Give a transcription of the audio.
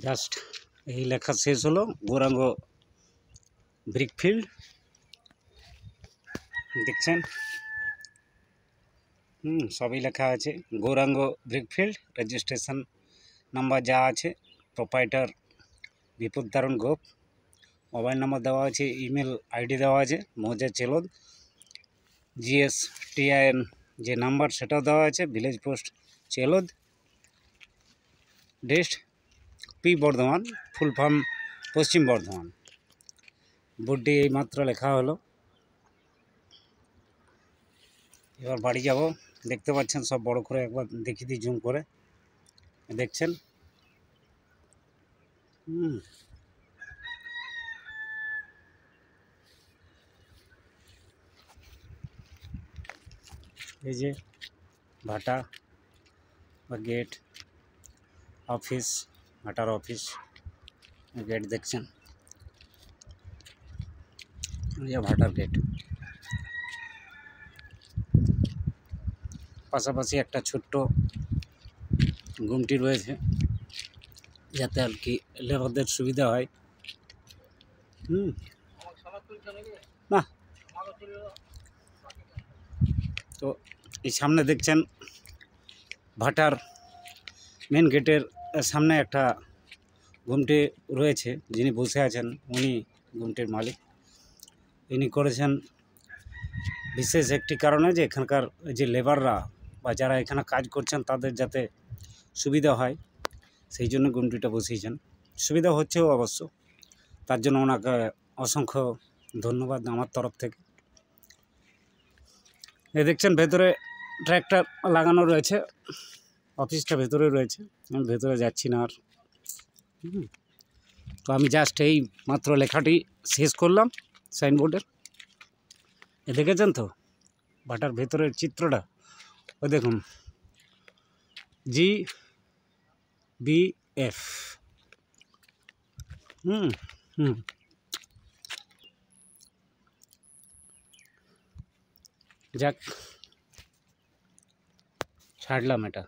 Just এই লেখা শেষ হলো গৌরাঙ্গ ব্রিকফিল্ড। দেখছেন সবই লেখা আছে গৌরাঙ্গ ব্রিকফিল্ড, রেজিস্ট্রেশন নাম্বার যা আছে, প্রোপাইটার বিপুল তারুণ গোপ, মোবাইল নাম্বার দেওয়া আছে, ইমেল আইডি দেওয়া আছে মৌজা চেলোদ, GSTIN যে নাম্বার সেটাও দেওয়া আছে, village post Chelod, dist P Bardhaman, full form Paschim Bardhaman. বোর্ডটি এইমাত্র লেখা হলো। এবার বাড়ি যাব। দেখতে পাচ্ছেন সব বড় করে একবার দেখিয়ে দিই জুম করে, দেখছেন এই যে ভাটা বা গেট অফিস, ভাটার অফিস গেট দেখছেন, এই যে ভাটার গেট। পাশাপাশি একটা ছোট্ট গুমটি রয়েছে যাতে আর কি লেবারদের সুবিধা হয়। না তো এই সামনে দেখছেন ভাটার মেন গেটের সামনে একটা গুমটি রয়েছে, যিনি বসে আছেন উনি গুমটির মালিক। ইনি করেছেন বিশেষ একটি কারণে যে এখানকার যে লেবাররা বা যারা এখানে কাজ করছেন তাদের যাতে সুবিধা হয়, সেই জন্য গুমটিটা বসিয়েছেন। সুবিধা হচ্ছেও অবশ্য, তার জন্য ওনাকে অসংখ্য ধন্যবাদ আমার তরফ থেকে। এই দেখছেন ভেতরে ট্র্যাক্টর লাগানো রয়েছে, অফিসটা ভেতরে রয়েছে, আমি ভেতরে যাচ্ছি না আর। তো আমি জাস্ট এই মাত্র লেখাটি শেষ করলাম সাইনবোর্ডের। দেখেছেন তো ভাটার ভেতরের চিত্রটা, ওই দেখুন GBF। যাক ছাড়লাম এটা।